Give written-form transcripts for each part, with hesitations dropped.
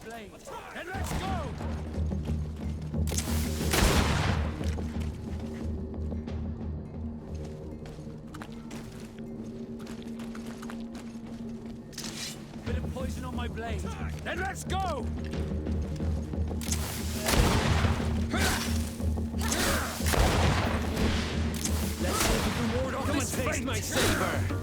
blade. Then let's go! Bit of poison on my blade. Then let's go! Let's see if we can ward off this fate. Come and taste my saber.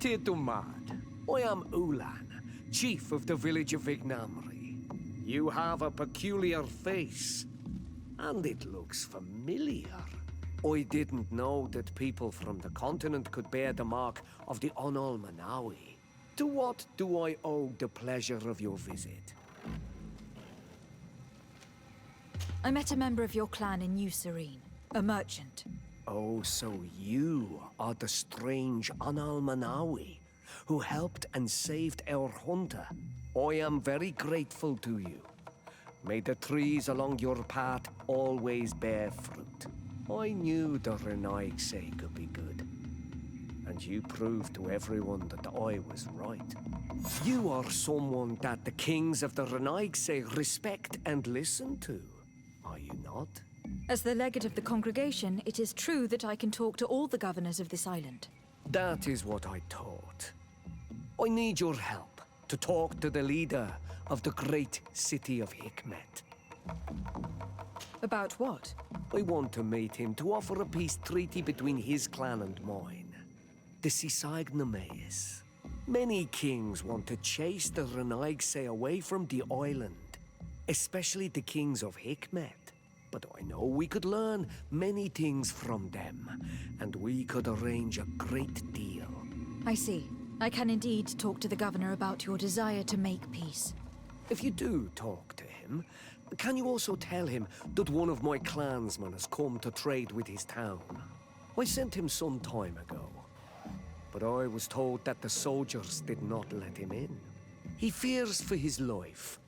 Titumad. I am Ulan, chief of the village of Ignamri. You have a peculiar face, and it looks familiar. I didn't know that people from the continent could bear the mark of the Onol Manawi. To what do I owe the pleasure of your visit? I met a member of your clan in New Serene, a merchant. Oh, so you are the strange Onol Manawi who helped and saved our hunter. I am very grateful to you. May the trees along your path always bear fruit. I knew the Renaigse could be good. And you proved to everyone that I was right. You are someone that the kings of the Renaigse respect and listen to, are you not? As the legate of the congregation, it is true that I can talk to all the governors of this island. That is what I thought. I need your help to talk to the leader of the great city of Hikmet. About what? I want to meet him to offer a peace treaty between his clan and mine. The Sisagnameis. Many kings want to chase the Renaigse away from the island, especially the kings of Hikmet. But I know we could learn many things from them, and we could arrange a great deal. I see. I can indeed talk to the governor about your desire to make peace. If you do talk to him, can you also tell him that one of my clansmen has come to trade with his town? I sent him some time ago, but I was told that the soldiers did not let him in. He fears for his life,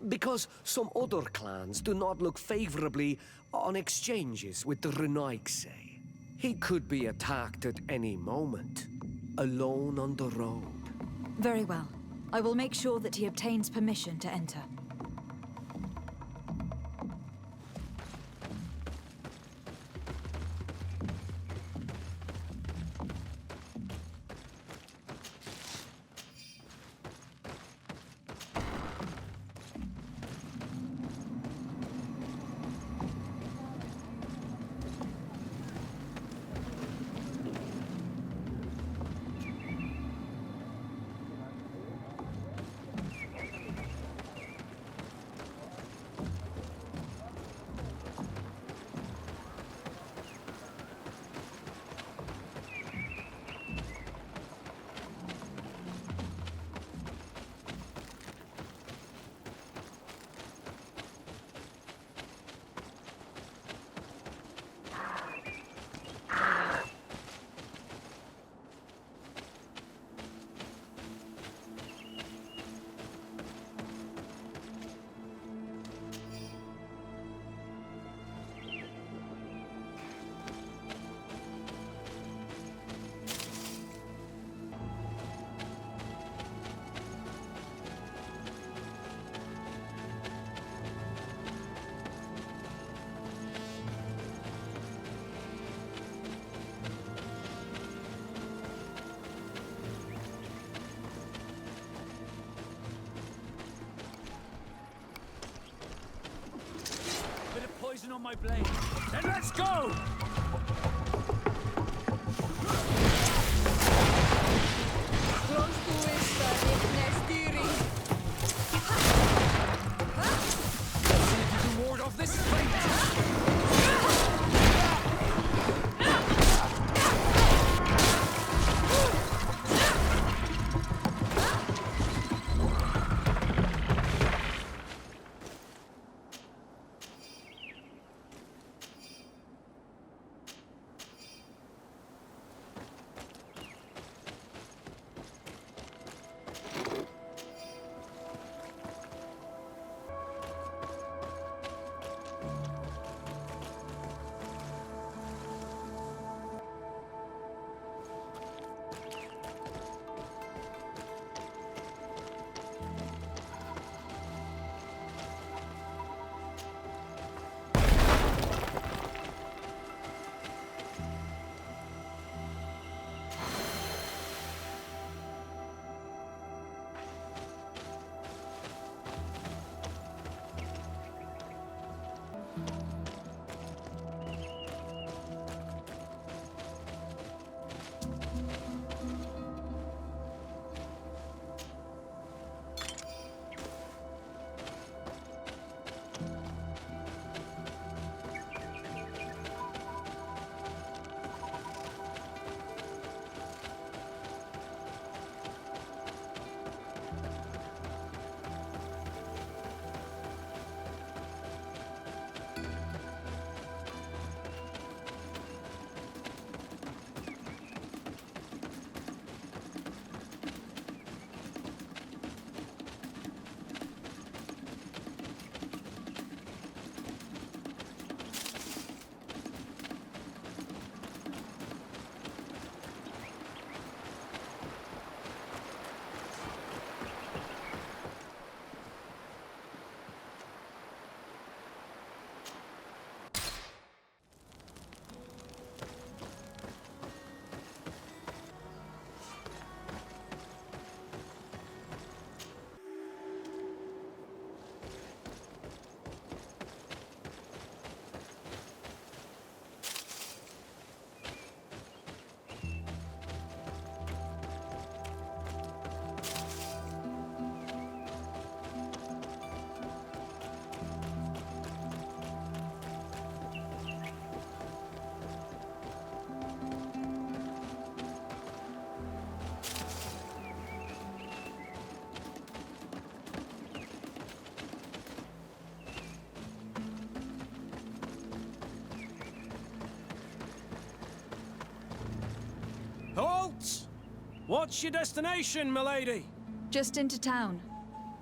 because some other clans do not look favorably on exchanges with the Renaigse. He could be attacked at any moment, alone on the road. Very well. I will make sure that he obtains permission to enter. Poison on my blade. Then let's go! Close to esta Ignestiri. Let's see if you can ward off this fate! What's your destination, milady? Just into town.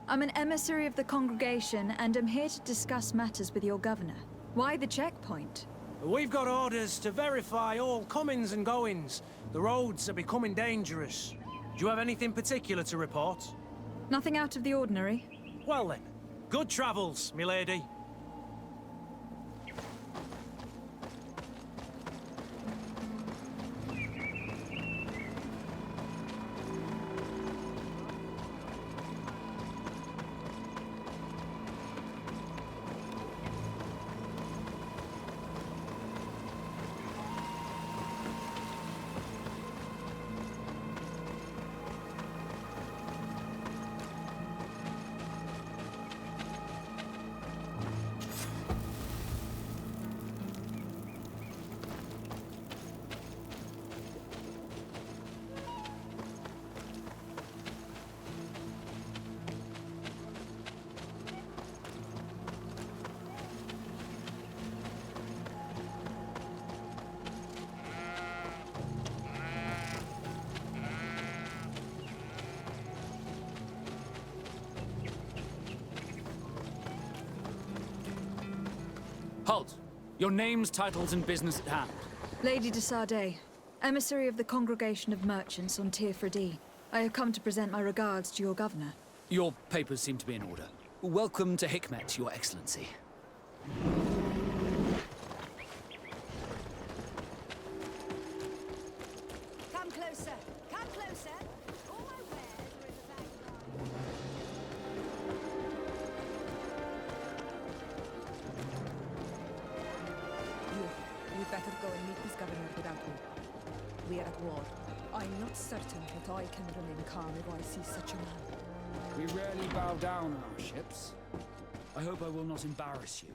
I'm an emissary of the congregation, and am here to discuss matters with your governor. Why the checkpoint? We've got orders to verify all comings and goings. The roads are becoming dangerous. Do you have anything particular to report? Nothing out of the ordinary. Well then, good travels, milady. Halt! Your names, titles, and business at hand. Lady de Sardet, emissary of the congregation of merchants on Tirfredi. I have come to present my regards to your governor. Your papers seem to be in order. Welcome to Hikmet, Your Excellency. Come closer. Come closer. All my wares are in the backyard. You better go and meet this governor without me. We are at war. I'm not certain that I can remain calm if I see such a man. We rarely bow down on our ships. I hope I will not embarrass you.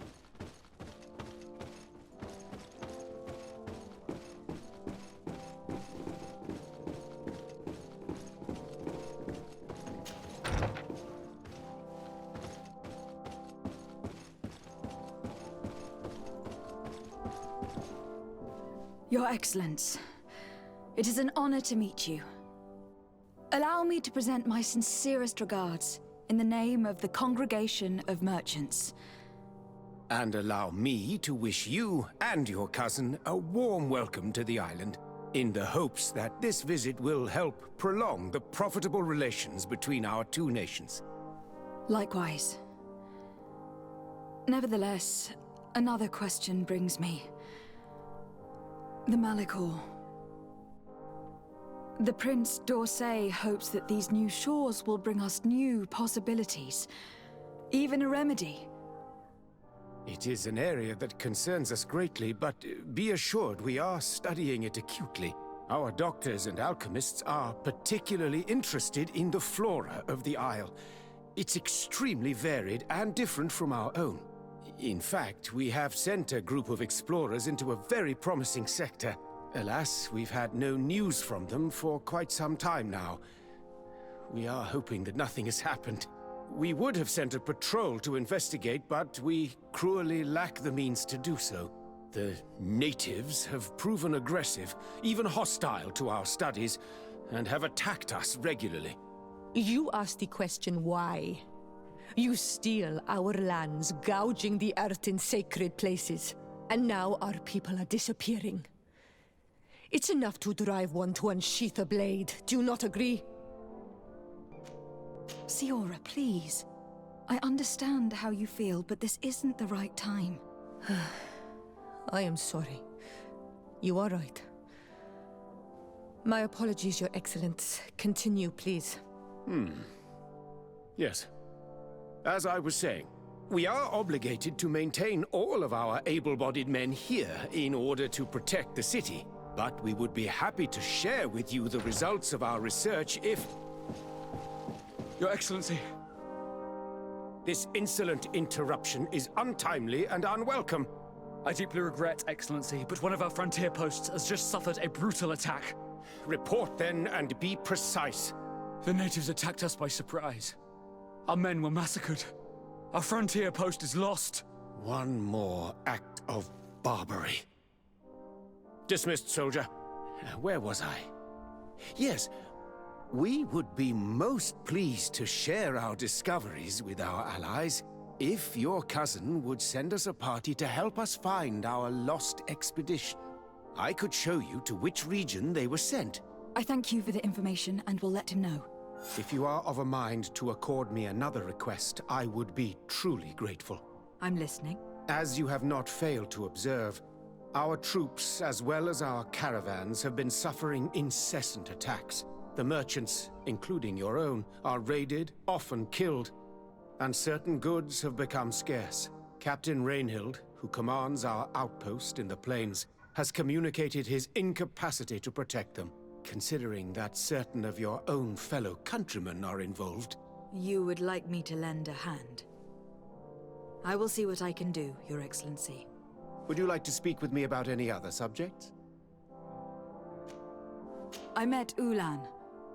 Your Excellence, it is an honor to meet you. Allow me to present my sincerest regards in the name of the Congregation of Merchants. And allow me to wish you and your cousin a warm welcome to the island, in the hopes that this visit will help prolong the profitable relations between our two nations. Likewise. Nevertheless, another question brings me. The Malachor. The Prince d'Orsay hopes that these new shores will bring us new possibilities, even a remedy. It is an area that concerns us greatly, but be assured we are studying it acutely. Our doctors and alchemists are particularly interested in the flora of the Isle. It's extremely varied and different from our own. In fact, we have sent a group of explorers into a very promising sector. Alas, we've had no news from them for quite some time now. We are hoping that nothing has happened. We would have sent a patrol to investigate, but we cruelly lack the means to do so. The natives have proven aggressive, even hostile to our studies, and have attacked us regularly. You asked the question why. You steal our lands, gouging the earth in sacred places. And now our people are disappearing. It's enough to drive one to unsheath a blade. Do you not agree? Siora, please. I understand how you feel, but this isn't the right time. I am sorry. You are right. My apologies, Your Excellence. Continue, please. Yes. As I was saying, we are obligated to maintain all of our able-bodied men here in order to protect the city. But we would be happy to share with you the results of our research if... Your Excellency. This insolent interruption is untimely and unwelcome. I deeply regret, Excellency, but one of our frontier posts has just suffered a brutal attack. Report then and be precise. The natives attacked us by surprise. Our men were massacred. Our frontier post is lost. One more act of barbarity. Dismissed, soldier. Where was I? Yes. We would be most pleased to share our discoveries with our allies if your cousin would send us a party to help us find our lost expedition. I could show you to which region they were sent. I thank you for the information and will let him know. If you are of a mind to accord me another request, I would be truly grateful. I'm listening. As you have not failed to observe, our troops, as well as our caravans, have been suffering incessant attacks. The merchants, including your own, are raided, often killed, and certain goods have become scarce. Captain Rainhild, who commands our outpost in the plains, has communicated his incapacity to protect them. Considering that certain of your own fellow countrymen are involved. You would like me to lend a hand? I will see what I can do, Your Excellency. Would you like to speak with me about any other subjects? I met Ulan,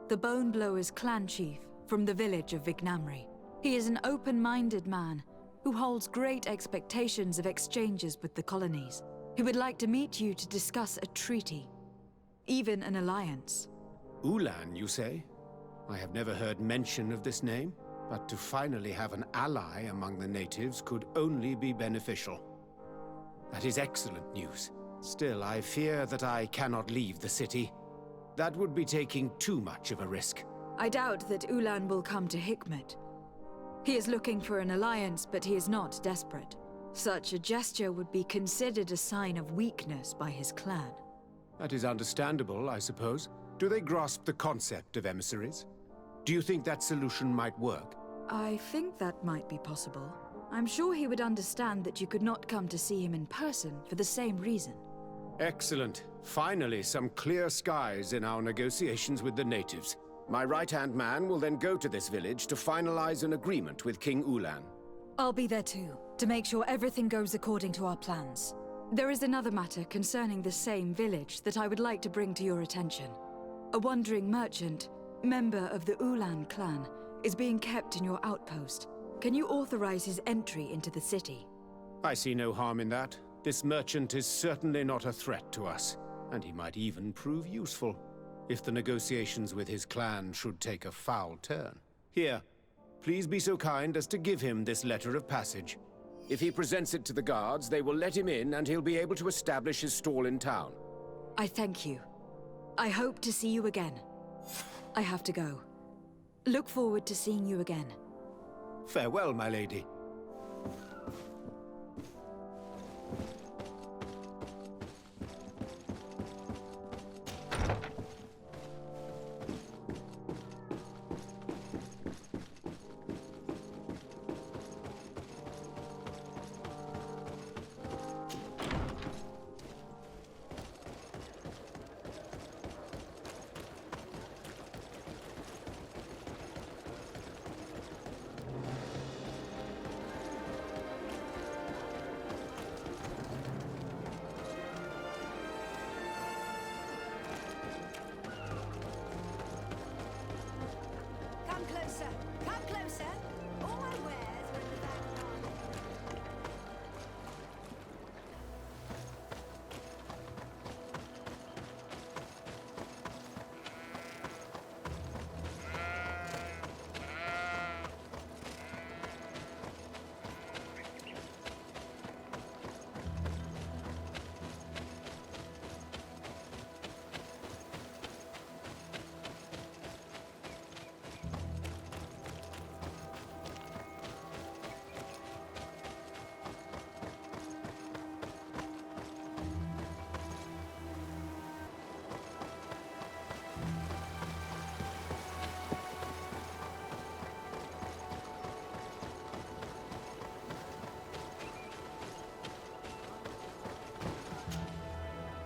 the Bone Blowers clan chief from the village of Vignamri. He is an open-minded man who holds great expectations of exchanges with the colonies. He would like to meet you to discuss a treaty. Even an alliance. Ulan, you say? I have never heard mention of this name, but to finally have an ally among the natives could only be beneficial. That is excellent news. Still, I fear that I cannot leave the city. That would be taking too much of a risk. I doubt that Ulan will come to Hikmet. He is looking for an alliance, but he is not desperate. Such a gesture would be considered a sign of weakness by his clan. That is understandable, I suppose. Do they grasp the concept of emissaries? Do you think that solution might work? I think that might be possible. I'm sure he would understand that you could not come to see him in person for the same reason. Excellent. Finally, some clear skies in our negotiations with the natives. My right-hand man will then go to this village to finalize an agreement with King Ulan. I'll be there too, to make sure everything goes according to our plans. There is another matter concerning the same village that I would like to bring to your attention. A wandering merchant, member of the Ulan clan, is being kept in your outpost. Can you authorize his entry into the city? I see no harm in that. This merchant is certainly not a threat to us, and he might even prove useful, if the negotiations with his clan should take a foul turn. Here, please be so kind as to give him this letter of passage. If he presents it to the guards, they will let him in and he'll be able to establish his stall in town. I thank you. I hope to see you again. I have to go. Look forward to seeing you again. Farewell, my lady. Come closer! Come closer! All my wares are in the back garden.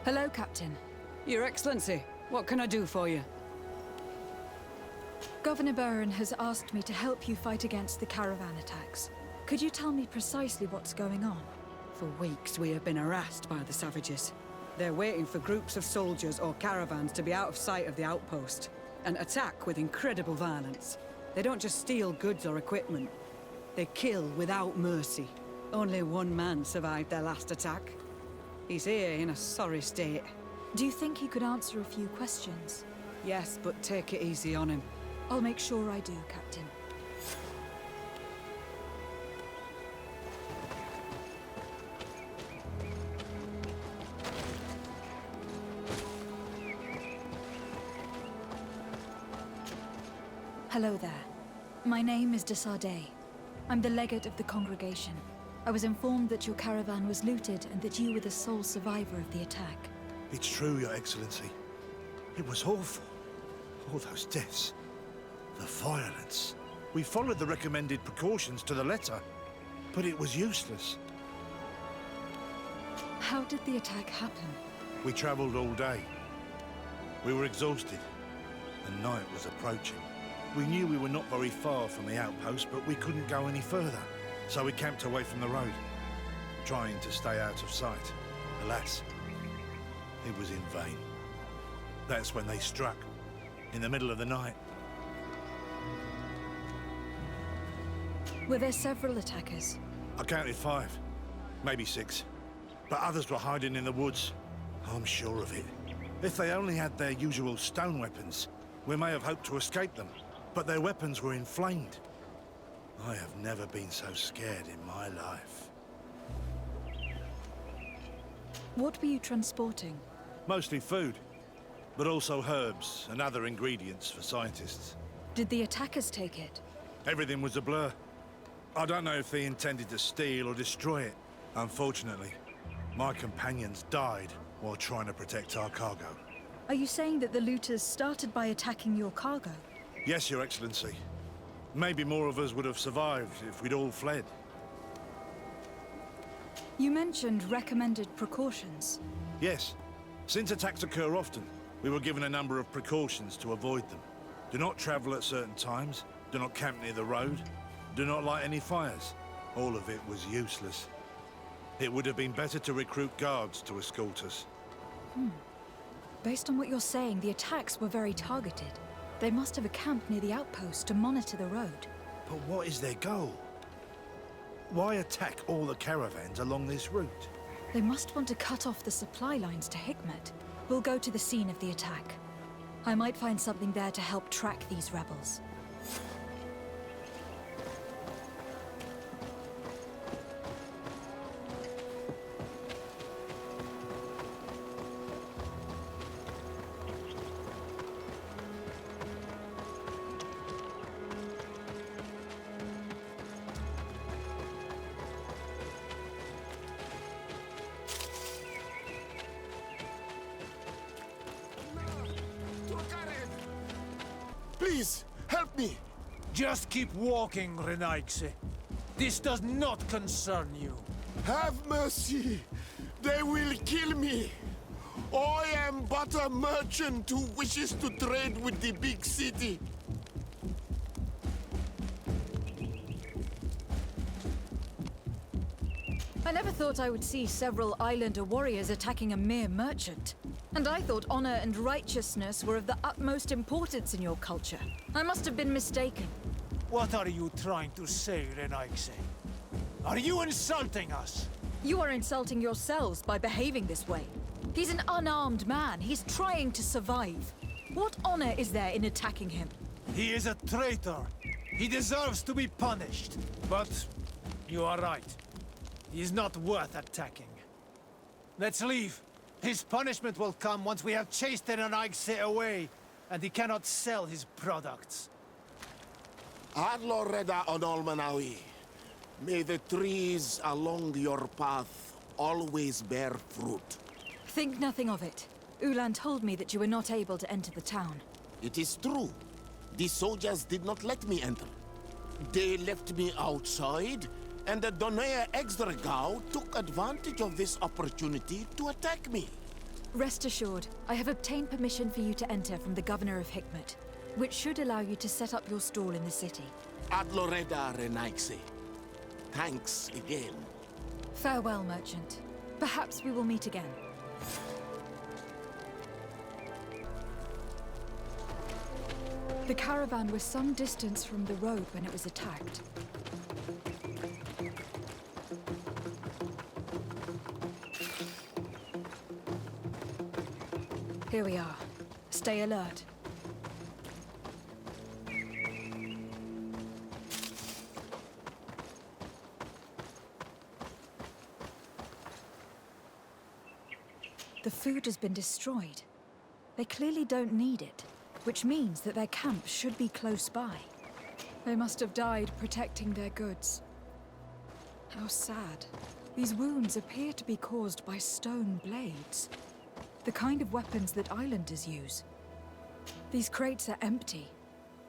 Hello, Captain. Your Excellency, what can I do for you? Governor Burren has asked me to help you fight against the caravan attacks. Could you tell me precisely what's going on? For weeks we have been harassed by the savages. They're waiting for groups of soldiers or caravans to be out of sight of the outpost and attack with incredible violence. They don't just steal goods or equipment. They kill without mercy. Only one man survived their last attack. He's here in a sorry state. Do you think he could answer a few questions? Yes, but take it easy on him. I'll make sure I do, Captain. Hello there. My name is de Sardet. I'm the legate of the congregation. I was informed that your caravan was looted and that you were the sole survivor of the attack. It's true, Your Excellency. It was awful. All those deaths. The violence. We followed the recommended precautions to the letter, but it was useless. How did the attack happen? We traveled all day. We were exhausted, and night was approaching. We knew we were not very far from the outpost, but we couldn't go any further. So we camped away from the road, trying to stay out of sight. Alas, it was in vain. That's when they struck, in the middle of the night. Were there several attackers? I counted 5, maybe 6. But others were hiding in the woods. I'm sure of it. If they only had their usual stone weapons, we may have hoped to escape them. But their weapons were inflamed. I have never been so scared in my life. What were you transporting? Mostly food, but also herbs and other ingredients for scientists. Did the attackers take it? Everything was a blur. I don't know if they intended to steal or destroy it. Unfortunately, my companions died while trying to protect our cargo. Are you saying that the looters started by attacking your cargo? Yes, Your Excellency. Maybe more of us would have survived if we'd all fled. You mentioned recommended precautions. Yes. Since attacks occur often, we were given a number of precautions to avoid them. Do not travel at certain times, do not camp near the road, do not light any fires. All of it was useless. It would have been better to recruit guards to escort us. Based on what you're saying, the attacks were very targeted. They must have a camp near the outpost to monitor the road. But what is their goal? Why attack all the caravans along this route? They must want to cut off the supply lines to Hikmet. We'll go to the scene of the attack. I might find something there to help track these rebels. Please, help me! Just keep walking, Renaigse. This does not concern you. Have mercy! They will kill me! I am but a merchant who wishes to trade with the big city. I never thought I would see several islander warriors attacking a mere merchant. And I thought honor and righteousness were of the utmost importance in your culture. I must have been mistaken. What are you trying to say, Renaigse? Are you insulting us? You are insulting yourselves by behaving this way. He's an unarmed man. He's trying to survive. What honor is there in attacking him? He is a traitor. He deserves to be punished. But you are right. He is not worth attacking. Let's leave. His punishment will come once we have chased Renaigse away, and he cannot sell his products. Adloreda Onolmanawi, may the trees along your path always bear fruit. Think nothing of it. Ulan told me that you were not able to enter the town. It is true. The soldiers did not let me enter. They left me outside, and the Donea Exdragao took advantage of this opportunity to attack me. Rest assured, I have obtained permission for you to enter from the governor of Hikmet, which should allow you to set up your stall in the city. Adloreda Renaigse. Thanks again. Farewell, merchant. Perhaps we will meet again. The caravan was some distance from the road when it was attacked. Here we are. Stay alert. The food has been destroyed. They clearly don't need it, which means that their camp should be close by. They must have died protecting their goods. How sad. These wounds appear to be caused by stone blades. The kind of weapons that islanders use. These crates are empty.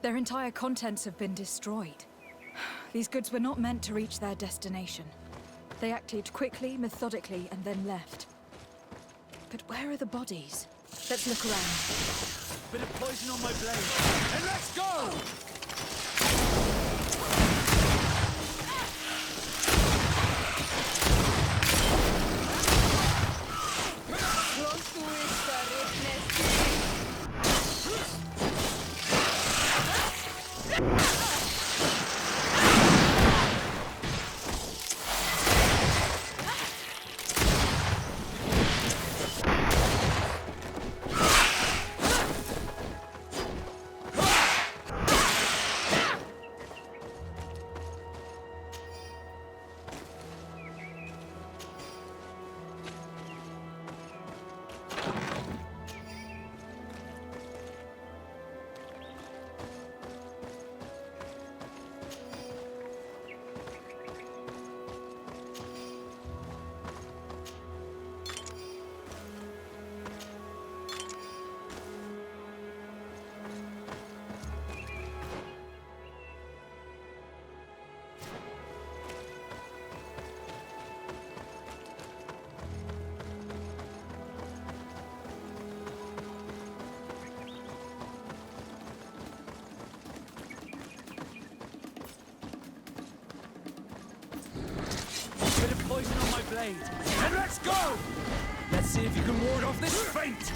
Their entire contents have been destroyed. These goods were not meant to reach their destination. They acted quickly, methodically, and then left. But where are the bodies? Let's look around. Bit of poison on my blade. And let's go! Bit of poison on my blade. And let's go! Let's see if you can ward off this feint!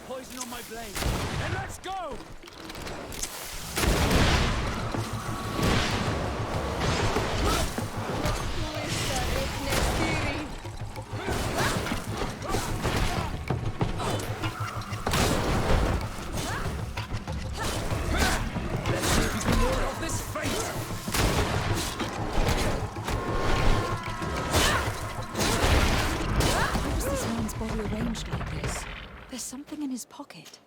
Poison on my blade. And let's go! Let's see if you can ward off this fate! How was this man's body arranged like this? There's something in his pocket.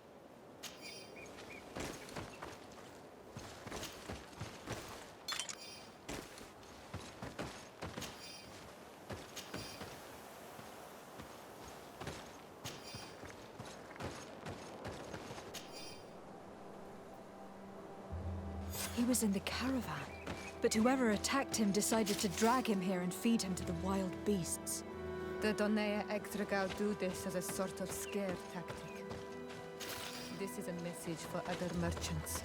He was in the caravan, but whoever attacked him decided to drag him here and feed him to the wild beasts. The Donea Extragal do this as a sort of scare tactic. This is a message for other merchants.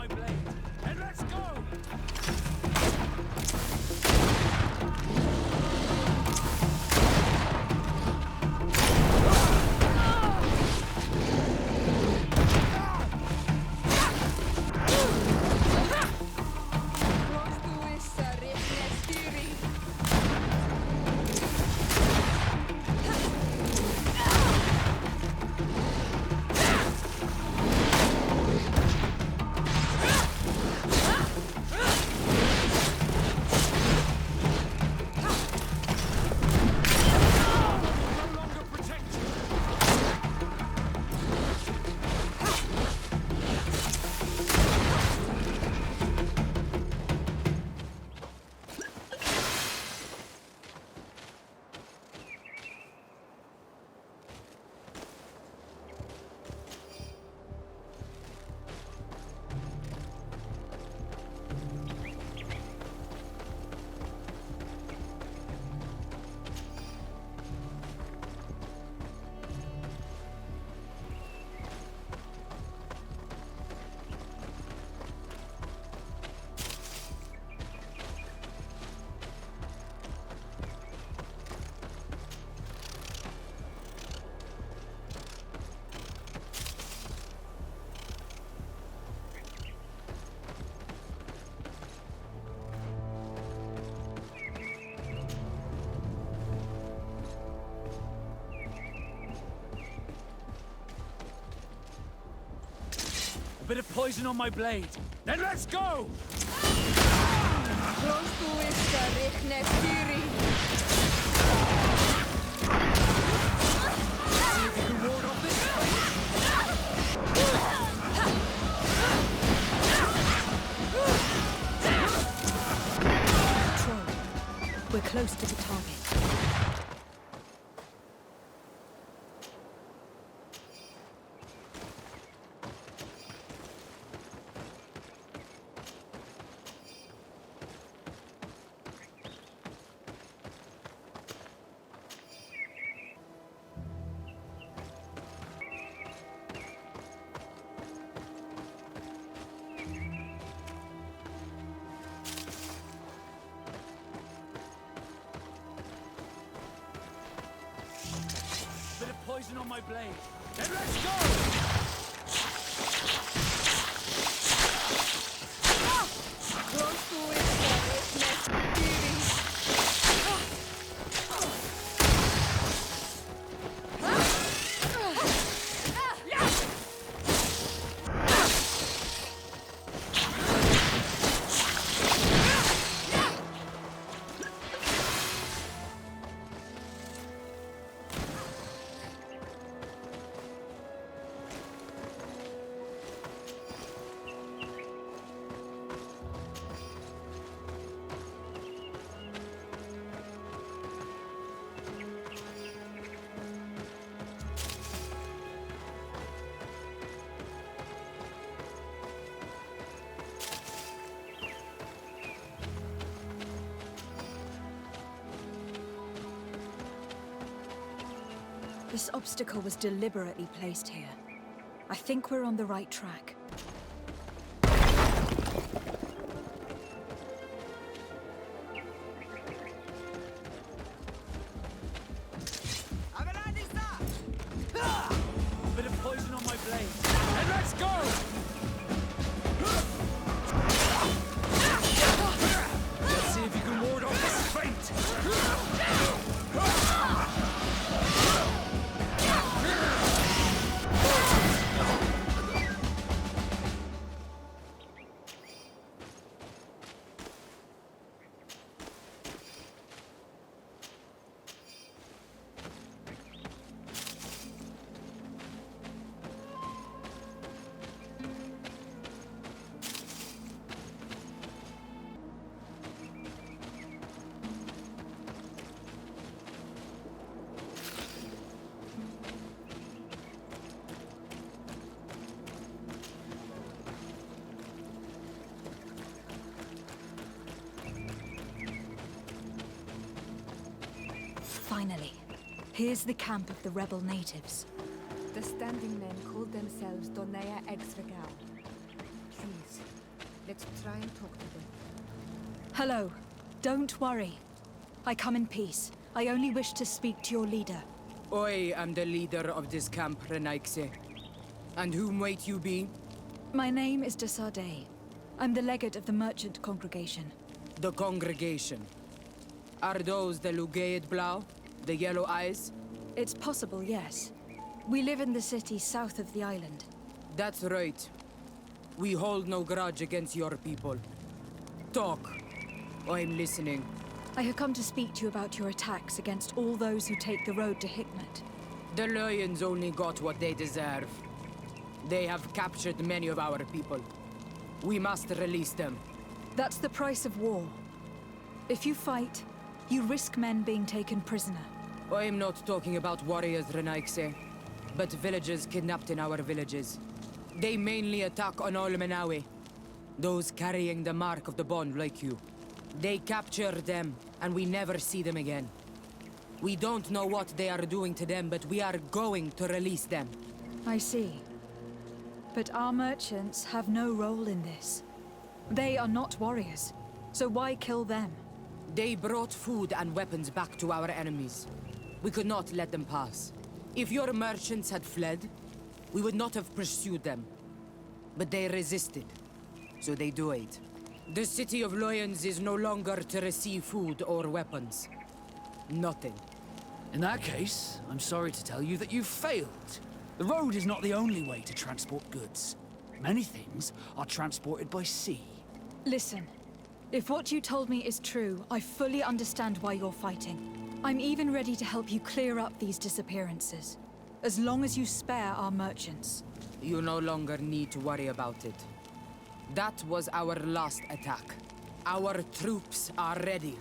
my blade, and let's go! A bit of poison on my blade. Then let's go! See if you can ward off this Troll. We're close to the target. Poison on my blade. Then let's go! This obstacle was deliberately placed here. I think we're on the right track. Bit of poison on my blade. And let's go! Let's see if you can ward off this feint. Finally, here's the camp of the rebel natives. The standing men called themselves Donea Exregao. Please, Let's try and talk to them. Hello. Don't worry. I come in peace. I only wish to speak to your leader. I am the leader of this camp, Renaikse. And who might you be? My name is Desardet. I'm the legate of the merchant congregation. The congregation. Are those the Lugaid Blau? The yellow eyes? It's possible, yes. We live in the city south of the island. That's right. We hold no grudge against your people. Talk. I'm listening. I have come to speak to you about your attacks against all those who take the road to Hikmet. The Lions only got what they deserve. They have captured many of our people. We must release them. That's the price of war. If you fight, you risk men being taken prisoner. I'm not talking about warriors, Renaikse, but villagers kidnapped in our villages. They mainly attack on Almenawi, those carrying the mark of the bond like you. They capture them, and we never see them again. We don't know what they are doing to them, but we are going to release them. I see. But our merchants have no role in this. They are not warriors, so why kill them? They brought food and weapons back to our enemies. We could not let them pass. If your merchants had fled, we would not have pursued them. But they resisted, so they died. The city of Lions is no longer to receive food or weapons. Nothing. In that case, I'm sorry to tell you that you've failed. The road is not the only way to transport goods. Many things are transported by sea. Listen, if what you told me is true, I fully understand why you're fighting. I'm even ready to help you clear up these disappearances, as long as you spare our merchants. You no longer need to worry about it. That was our last attack. Our troops are ready,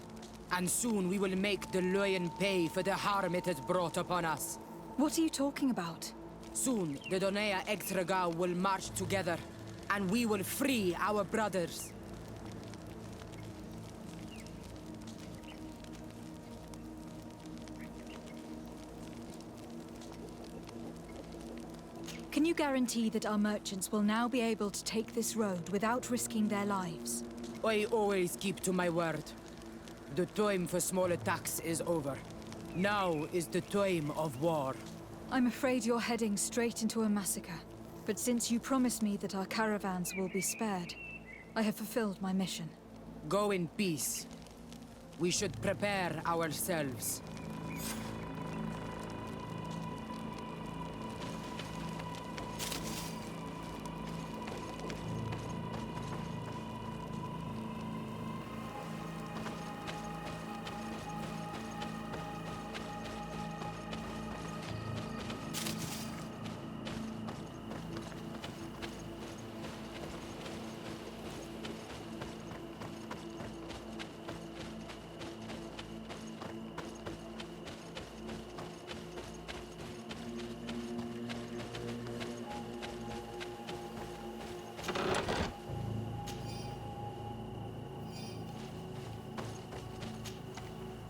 and soon we will make the Lion pay for the harm it has brought upon us. What are you talking about? Soon, the Donea Extragao will march together, and we will free our brothers. Can you guarantee that our merchants will now be able to take this road without risking their lives? I always keep to my word. The time for small attacks is over. Now is the time of war. I'm afraid you're heading straight into a massacre. But since you promised me that our caravans will be spared, I have fulfilled my mission. Go in peace. We should prepare ourselves.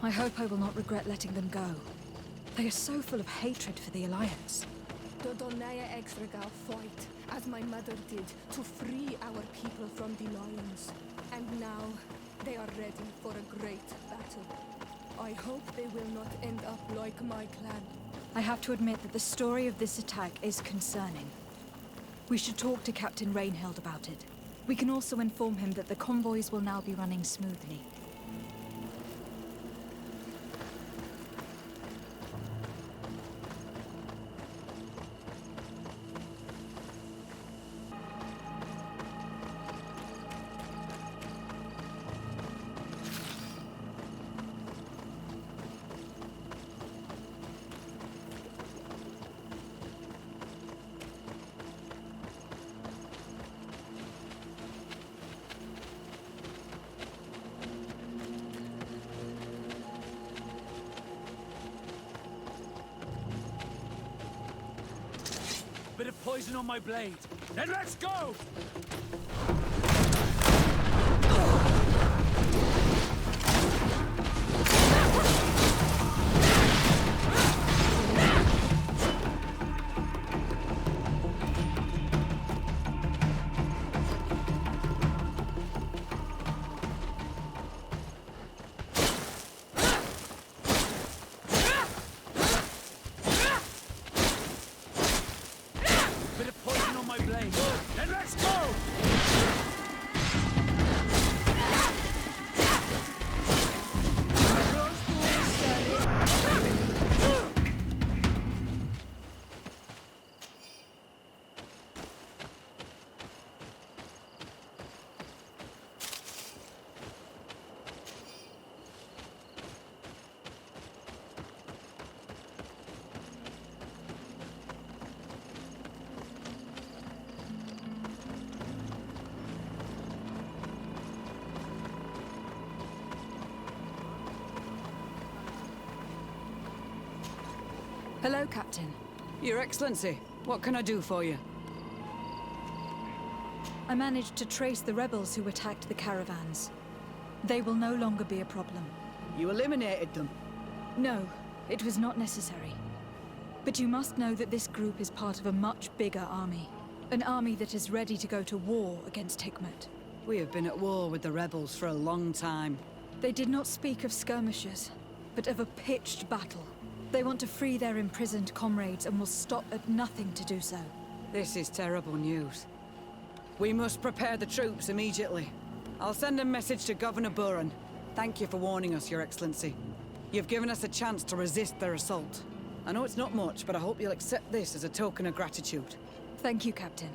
I hope I will not regret letting them go. They are so full of hatred for the Alliance. The Donea Extragao fight, as my mother did, to free our people from the Lions. And now, they are ready for a great battle. I hope they will not end up like my clan. I have to admit that the story of this attack is concerning. We should talk to Captain Rainhild about it. We can also inform him that the convoys will now be running smoothly. Bit of poison on my blade. Then let's go! Hello, Captain. Your Excellency, what can I do for you? I managed to trace the rebels who attacked the caravans. They will no longer be a problem. You eliminated them. No, it was not necessary. But you must know that this group is part of a much bigger army. An army that is ready to go to war against Hikmet. We have been at war with the rebels for a long time. They did not speak of skirmishes, but of a pitched battle. They want to free their imprisoned comrades and will stop at nothing to do so. This is terrible news. We must prepare the troops immediately. I'll send a message to Governor Buran. Thank you for warning us, Your Excellency. You've given us a chance to resist their assault. I know it's not much, but I hope you'll accept this as a token of gratitude. Thank you, Captain.